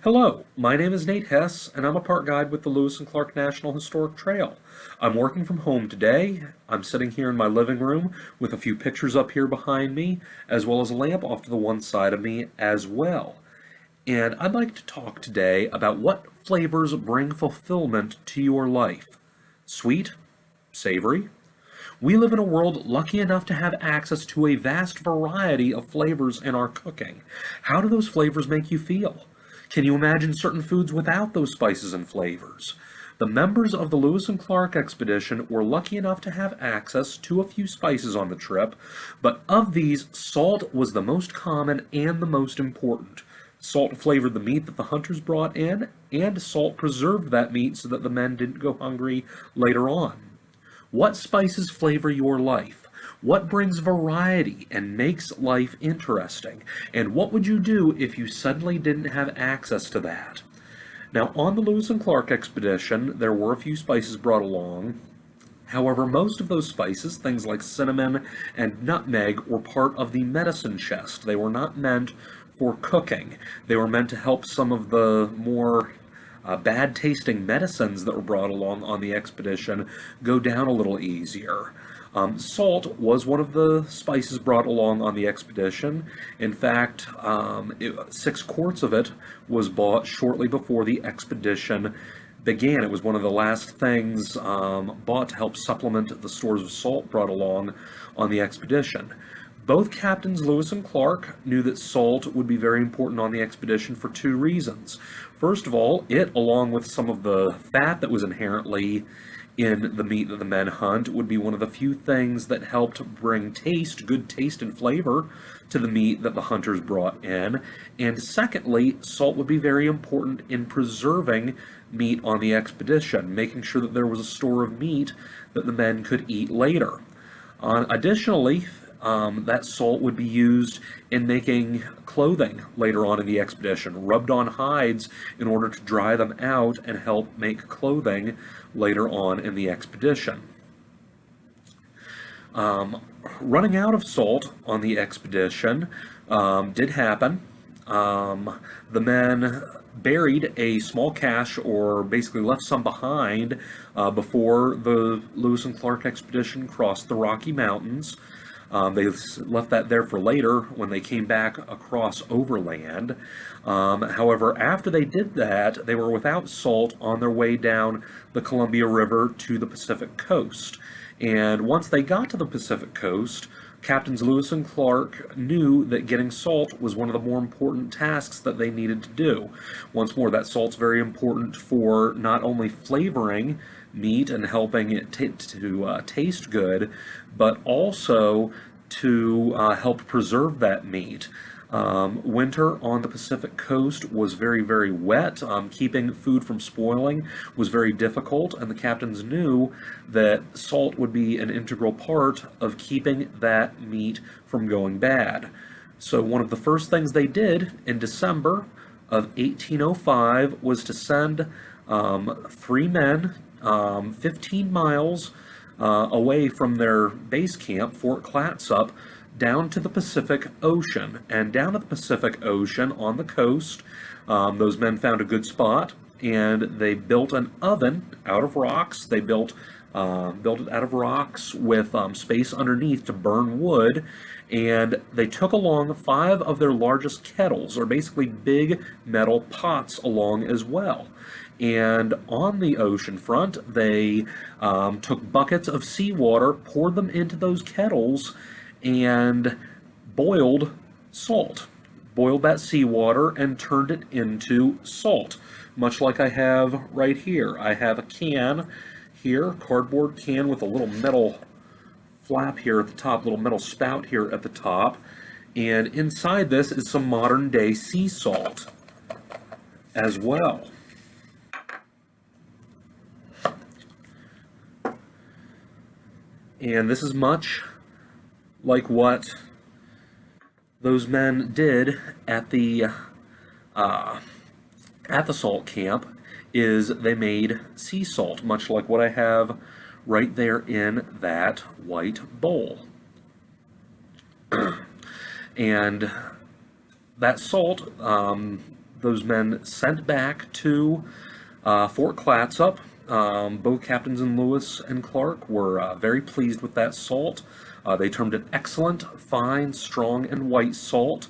Hello, my name is Nate Hess, and I'm a park guide with the Lewis and Clark National Historic Trail. I'm working from home today. I'm sitting here in my living room with a few pictures up here behind me, as well as a lamp off to the one side of me as well. And I'd like to talk today about what flavors bring fulfillment to your life. Sweet, savory. We live in a world lucky enough to have access to a vast variety of flavors in our cooking. How do those flavors make you feel? Can you imagine certain foods without those spices and flavors? The members of the Lewis and Clark expedition were lucky enough to have access to a few spices on the trip, but of these, salt was the most common and the most important. Salt flavored the meat that the hunters brought in, and salt preserved that meat so that the men didn't go hungry later on. What spices flavor your life? What brings variety and makes life interesting? And what would you do if you suddenly didn't have access to that? Now, on the Lewis and Clark expedition, there were a few spices brought along. However, most of those spices, things like cinnamon and nutmeg, were part of the medicine chest. They were not meant for cooking. They were meant to help some of the more bad tasting medicines that were brought along on the expedition go down a little easier. Salt was one of the spices brought along on the expedition. In fact, 6 quarts of it was bought shortly before the expedition began. It was one of the last things bought to help supplement the stores of salt brought along on the expedition. Both captains, Lewis and Clark, knew that salt would be very important on the expedition for two reasons. First of all, it, along with some of the fat that was inherently in the meat that the men hunt, would be one of the few things that helped bring good taste and flavor to the meat that the hunters brought in. And secondly, salt would be very important in preserving meat on the expedition, making sure that there was a store of meat that the men could eat later. Additionally, that salt would be used in making clothing later on in the expedition, rubbed on hides in order to dry them out and help make clothing later on in the expedition. Running out of salt on the expedition did happen. The men buried a small cache, or basically left some behind, before the Lewis and Clark expedition crossed the Rocky Mountains. They left that there for later when they came back across overland. However, after they did that, they were without salt on their way down the Columbia River to the Pacific coast. And once they got to the Pacific coast, Captains Lewis and Clark knew that getting salt was one of the more important tasks that they needed to do. Once more, that salt's very important for not only flavoring meat and helping it to taste good, but also to help preserve that meat. Winter on the Pacific coast was very, very wet. Keeping food from spoiling was very difficult, and the captains knew that salt would be an integral part of keeping that meat from going bad. So one of the first things they did in December of 1805 was to send 3 men 15 miles away from their base camp, Fort Clatsop, down to the Pacific Ocean. And down at the Pacific Ocean on the coast, those men found a good spot, and they built an oven out of rocks. They built it out of rocks with space underneath to burn wood, and they took along 5 of their largest kettles, or basically big metal pots, along as well. And on the ocean front, they took buckets of seawater, poured them into those kettles, and boiled salt. Boiled that seawater and turned it into salt, much like I have right here. I have a can here, cardboard can with a little metal flap here at the top, little metal spout here at the top, and inside this is some modern day sea salt as well. And this is much like what those men did at the salt camp. Is they made sea salt, much like what I have right there in that white bowl. And that salt those men sent back to Fort Clatsop. Both captains in Lewis and Clark were very pleased with that salt. They termed it excellent, fine, strong, and white salt.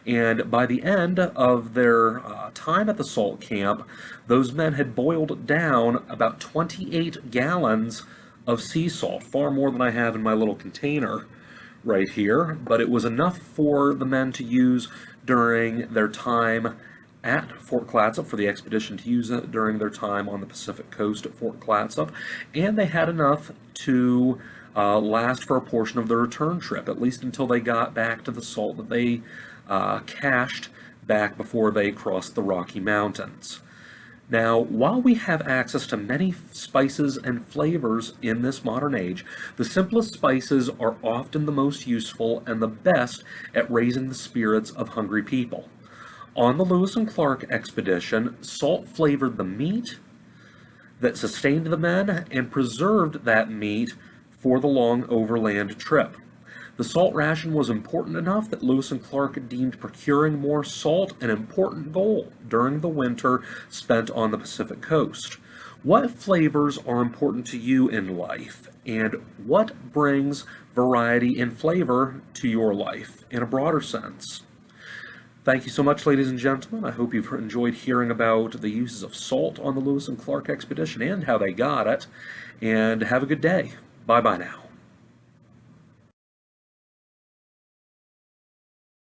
And by the end of their time at the salt camp, those men had boiled down about 28 gallons of sea salt, far more than I have in my little container right here, but it was enough for the men to use during their time at Fort Clatsop, for the expedition to use it during their time on the Pacific coast at Fort Clatsop, and they had enough to last for a portion of their return trip, at least until they got back to the salt that they cached back before they crossed the Rocky Mountains. Now, while we have access to many spices and flavors in this modern age, the simplest spices are often the most useful and the best at raising the spirits of hungry people. On the Lewis and Clark expedition, salt flavored the meat that sustained the men and preserved that meat for the long overland trip. The salt ration was important enough that Lewis and Clark deemed procuring more salt an important goal during the winter spent on the Pacific coast. What flavors are important to you in life, and what brings variety and flavor to your life in a broader sense? Thank you so much, ladies and gentlemen. I hope you've enjoyed hearing about the uses of salt on the Lewis and Clark expedition and how they got it. And have a good day. Bye-bye now.